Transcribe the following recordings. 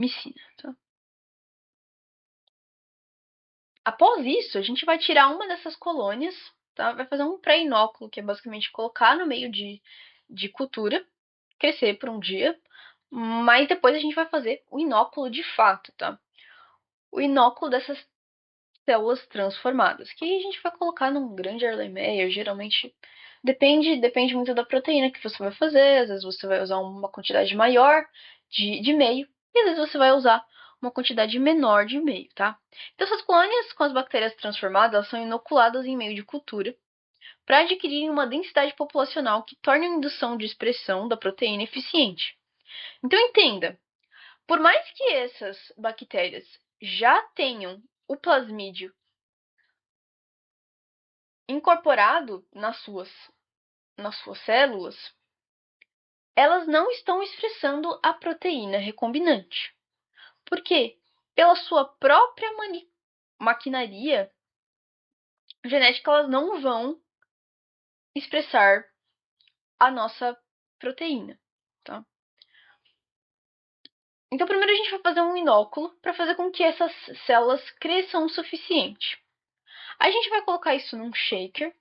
micina, tá? Após isso, a gente vai tirar uma dessas colônias, tá? Vai fazer um pré-inóculo, que é basicamente colocar no meio de cultura, crescer por um dia, mas depois a gente vai fazer o inóculo de fato, tá? O inóculo dessas células transformadas, que a gente vai colocar num grande Erlenmeyer, geralmente depende muito da proteína que você vai fazer, às vezes você vai usar uma quantidade maior de meio, e às vezes você vai usar uma quantidade menor de meio, tá? Então essas colônias com as bactérias transformadas, elas são inoculadas em meio de cultura para adquirirem uma densidade populacional que torne a indução de expressão da proteína eficiente. Então entenda, por mais que essas bactérias já tenham o plasmídio incorporado nas suas células, elas não estão expressando a proteína recombinante. Por quê? Pela sua própria maquinaria genética, elas não vão expressar a nossa proteína, tá? Então, primeiro a gente vai fazer um inóculo para fazer com que essas células cresçam o suficiente. A gente vai colocar isso num shaker,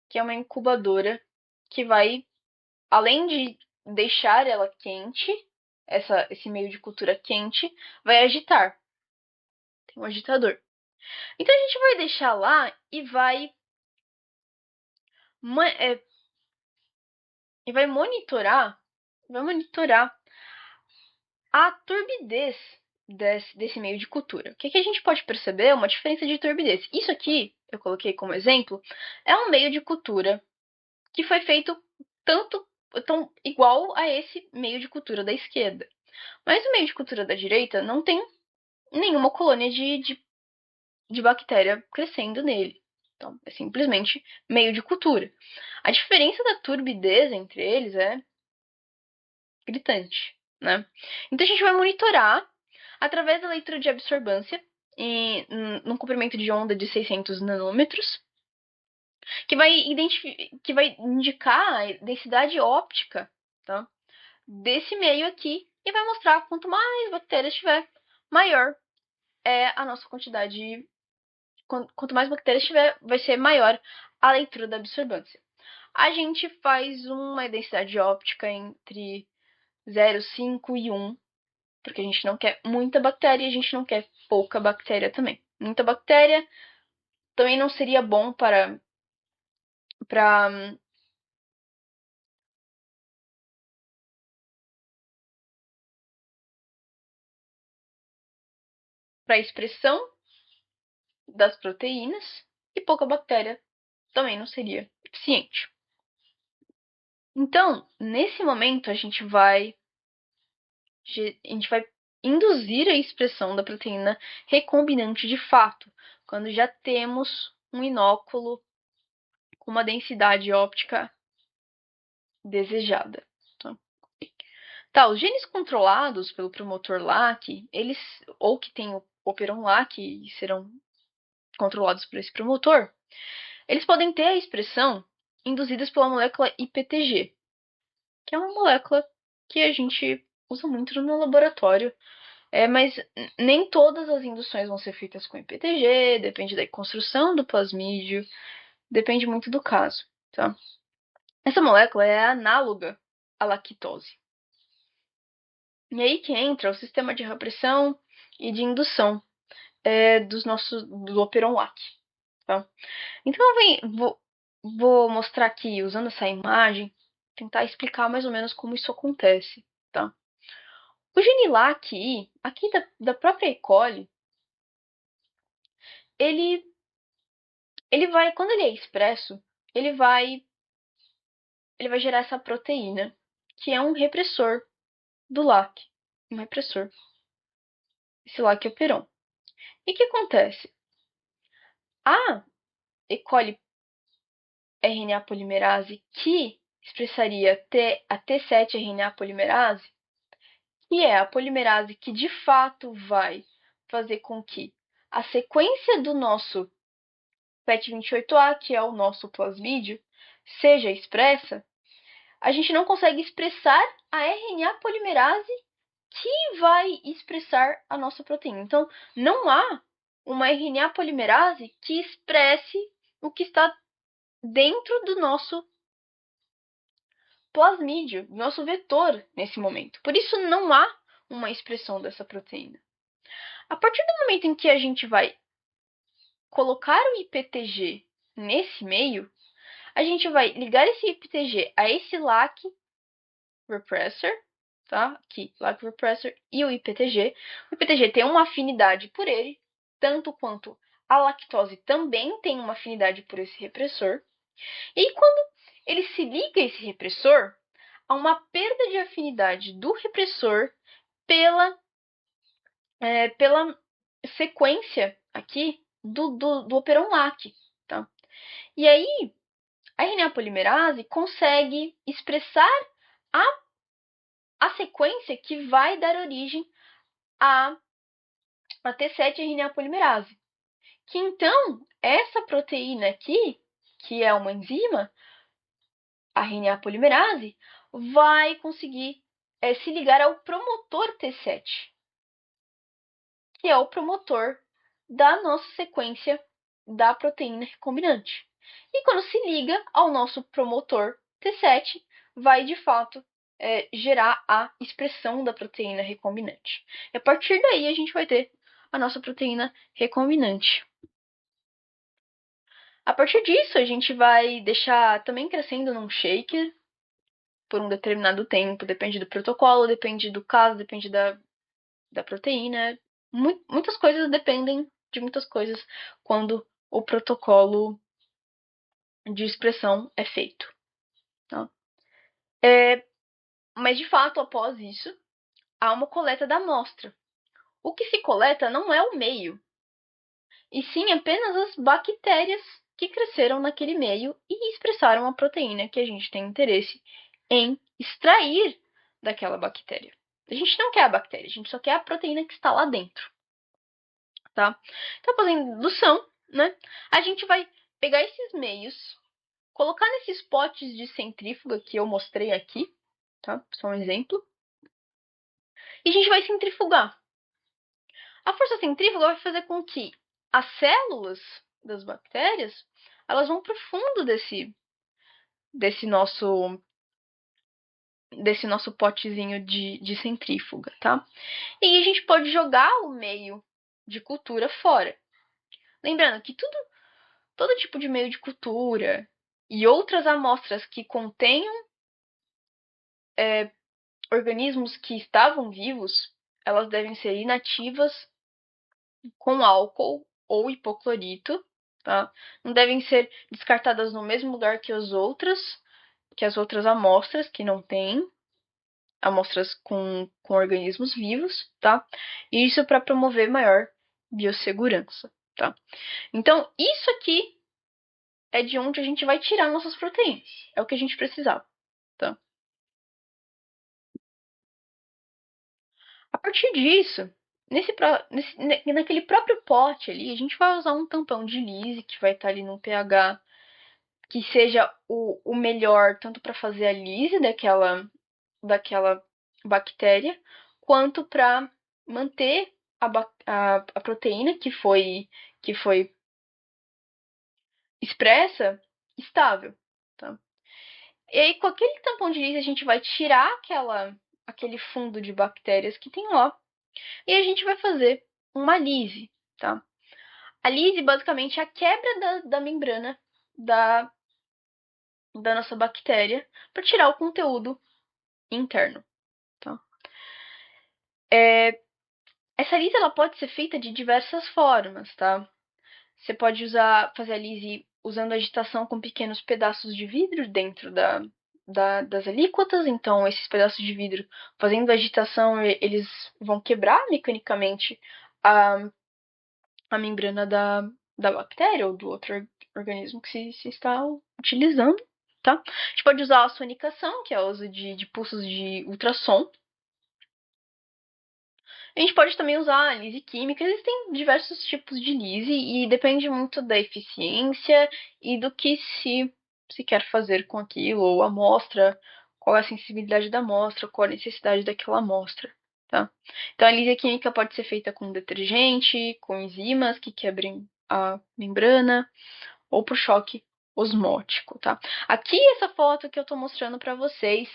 que é uma incubadora que vai, além de deixar ela quente, esse meio de cultura quente, vai agitar. Tem um agitador. Então a gente vai deixar lá e vai monitorar a turbidez desse meio de cultura. O que a gente pode perceber é uma diferença de turbidez. Isso aqui, eu coloquei como exemplo, é um meio de cultura que foi feito tão igual a esse meio de cultura da esquerda. Mas o meio de cultura da direita não tem nenhuma colônia de bactéria crescendo nele. Então, é simplesmente meio de cultura. A diferença da turbidez entre eles é gritante, né? Então, a gente vai monitorar através da leitura de absorbância num comprimento de onda de 600 nanômetros, que vai indicar a densidade óptica, tá, desse meio aqui e vai mostrar quanto mais bactérias tiver, maior é a nossa quantidade. Quanto mais bactérias tiver, vai ser maior a leitura da absorbância. A gente faz uma densidade óptica entre 0,5 e 1, porque a gente não quer muita bactéria e a gente não quer pouca bactéria também. Muita bactéria também não seria bom para a expressão das proteínas, e pouca bactéria também não seria eficiente. Então, nesse momento, a gente vai induzir a expressão da proteína recombinante de fato, quando já temos um inóculo com uma densidade óptica desejada. Tá, os genes controlados pelo promotor LAC, ou que têm o operon LAC e serão controlados por esse promotor, eles podem ter a expressão induzidas pela molécula IPTG, que é uma molécula que a gente usa muito no laboratório. Mas nem todas as induções vão ser feitas com IPTG, depende da construção do plasmídio, depende muito do caso, tá? Essa molécula é análoga à lactose. E aí que entra o sistema de repressão e de indução do operon LAC, tá? Então, vou mostrar aqui, usando essa imagem, tentar explicar mais ou menos como isso acontece, tá? O gene LAC, aqui da própria E. coli, ele vai, quando ele é expresso, ele vai gerar essa proteína, que é um repressor do LAC, um repressor, esse LAC operon. E o que acontece? A E. coli RNA polimerase, que expressaria a T7 RNA polimerase, que é a polimerase que de fato vai fazer com que a sequência do nosso PET28A, que é o nosso plasmídio, seja expressa, a gente não consegue expressar a RNA polimerase que vai expressar a nossa proteína. Então, não há uma RNA polimerase que expresse o que está dentro do nosso plasmídio, nosso vetor nesse momento. Por isso, não há uma expressão dessa proteína. A partir do momento em que a gente vai colocar o IPTG nesse meio, a gente vai ligar esse IPTG a esse LAC repressor, tá? Aqui, LAC repressor e o IPTG. O IPTG tem uma afinidade por ele, tanto quanto a lactose também tem uma afinidade por esse repressor. E quando ele se liga a esse repressor, há uma perda de afinidade do repressor pela sequência aqui do operon LAC, tá? E aí, a RNA polimerase consegue expressar a sequência que vai dar origem a T7 RNA polimerase. Que então, essa proteína aqui, que é uma enzima, a RNA polimerase, vai conseguir se ligar ao promotor T7, que é o promotor da nossa sequência da proteína recombinante. E quando se liga ao nosso promotor T7, vai de fato gerar a expressão da proteína recombinante. E a partir daí a gente vai ter a nossa proteína recombinante. A partir disso, a gente vai deixar também crescendo num shaker por um determinado tempo, depende do protocolo, depende do caso, depende da proteína. Muitas coisas dependem de muitas coisas quando o protocolo de expressão é feito. Tá? Mas, de fato, após isso, há uma coleta da amostra. O que se coleta não é o meio, e sim apenas as bactérias que cresceram naquele meio e expressaram a proteína que a gente tem interesse em extrair daquela bactéria. A gente não quer a bactéria, a gente só quer a proteína que está lá dentro. Tá? Então, fazendo indução, né? A gente vai pegar esses meios, colocar nesses potes de centrífuga que eu mostrei aqui, tá? Só um exemplo. E a gente vai centrifugar. A força centrífuga vai fazer com que as células das bactérias elas vão para o fundo desse nosso potezinho de centrífuga, tá? E a gente pode jogar o meio de cultura fora. Lembrando que todo tipo de meio de cultura e outras amostras que contenham organismos que estavam vivos, elas devem ser inativas com álcool ou hipoclorito, tá? Não devem ser descartadas no mesmo lugar que as outras amostras que não têm amostras com organismos vivos, tá? E isso para promover maior biossegurança, tá? Então, isso aqui é de onde a gente vai tirar nossas proteínas. É o que a gente precisava, tá? A partir disso, naquele próprio pote ali, a gente vai usar um tampão de lise que vai estar ali no pH que seja o melhor tanto para fazer a lise daquela bactéria, quanto para manter a proteína que foi expressa estável. Tá? E aí, com aquele tampão de lise, a gente vai tirar aquele fundo de bactérias que tem lá e a gente vai fazer uma lise. Tá? A lise, basicamente, é a quebra da membrana da nossa bactéria para tirar o conteúdo interno. Tá? Essa lise ela pode ser feita de diversas formas, tá? Você pode fazer a lise usando agitação com pequenos pedaços de vidro dentro das alíquotas. Então, esses pedaços de vidro, fazendo agitação, eles vão quebrar mecanicamente a membrana da bactéria ou do outro organismo que se está utilizando, tá? A gente pode usar a sonicação, que é o uso de pulsos de ultrassom. A gente pode também usar a lise química. Existem diversos tipos de lise e depende muito da eficiência e do que se quer fazer com aquilo, ou a amostra, qual é a sensibilidade da amostra, qual a necessidade daquela amostra. tá? Então, a lise química pode ser feita com detergente, com enzimas que quebrem a membrana, ou por choque osmótico, tá? Aqui, essa foto que eu tô mostrando para vocês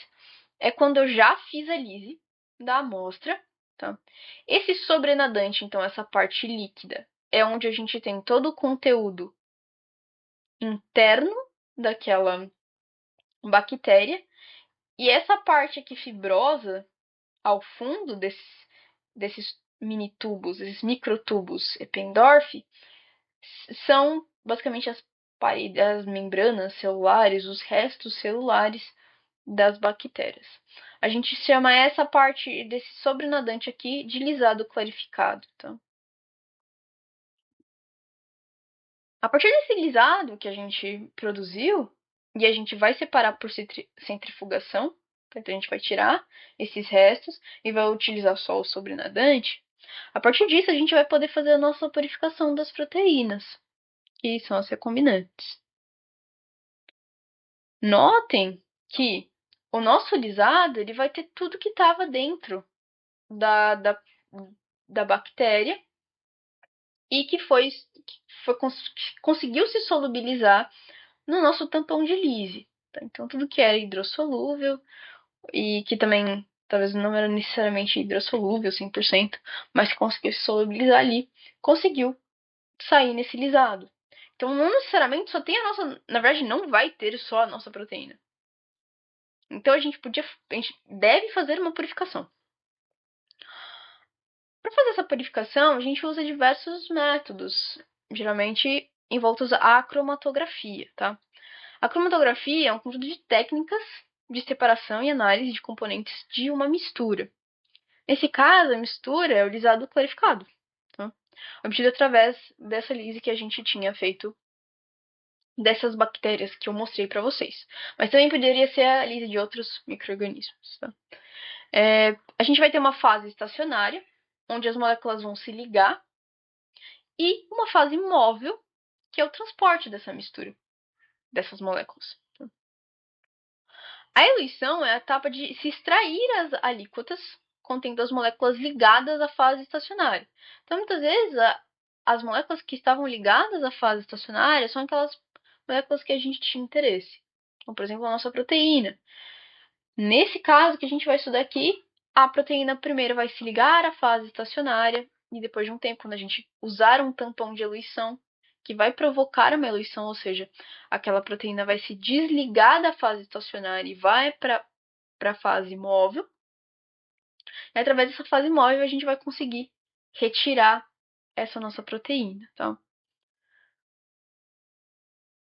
é quando eu já fiz a lise da amostra, tá? Esse sobrenadante, então, essa parte líquida, é onde a gente tem todo o conteúdo interno daquela bactéria, e essa parte aqui fibrosa, ao fundo desses mini tubos, esses microtubos Eppendorf, são basicamente as paredes, as membranas celulares, os restos celulares das bactérias. A gente chama essa parte desse sobrenadante aqui de lisado clarificado. Tá? A partir desse lisado que a gente produziu, e a gente vai separar por centrifugação, então a gente vai tirar esses restos e vai utilizar só o sobrenadante. A partir disso, a gente vai poder fazer a nossa purificação das proteínas, que são as recombinantes. Notem que o nosso lisado ele vai ter tudo que estava dentro da, da, da bactéria e que conseguiu se solubilizar no nosso tampão de lise. Tá? Então, tudo que era hidrossolúvel e que também talvez não era necessariamente hidrossolúvel 100%, mas que conseguiu se solubilizar ali, conseguiu sair nesse lisado. Então, não necessariamente só tem a nossa. Na verdade, não vai ter só a nossa proteína. Então, a gente deve fazer uma purificação. Para fazer essa purificação, a gente usa diversos métodos, geralmente envoltos à cromatografia, tá? A cromatografia é um conjunto de técnicas de separação e análise de componentes de uma mistura. Nesse caso, a mistura é o lisado clarificado, tá? Obtido através dessa lise que a gente tinha feito dessas bactérias que eu mostrei para vocês. Mas também poderia ser a lise de outros micro-organismos, tá? A gente vai ter uma fase estacionária, onde as moléculas vão se ligar, e uma fase móvel, que é o transporte dessa mistura, dessas moléculas. A eluição é a etapa de se extrair as alíquotas contendo as moléculas ligadas à fase estacionária. Então, muitas vezes, as moléculas que estavam ligadas à fase estacionária são aquelas moléculas que a gente tinha interesse. Então, por exemplo, a nossa proteína. Nesse caso que a gente vai estudar aqui, a proteína primeiro vai se ligar à fase estacionária e depois de um tempo, quando a gente usar um tampão de eluição, que vai provocar uma eluição, ou seja, aquela proteína vai se desligar da fase estacionária e vai para a fase móvel. E através dessa fase móvel, a gente vai conseguir retirar essa nossa proteína. Tá?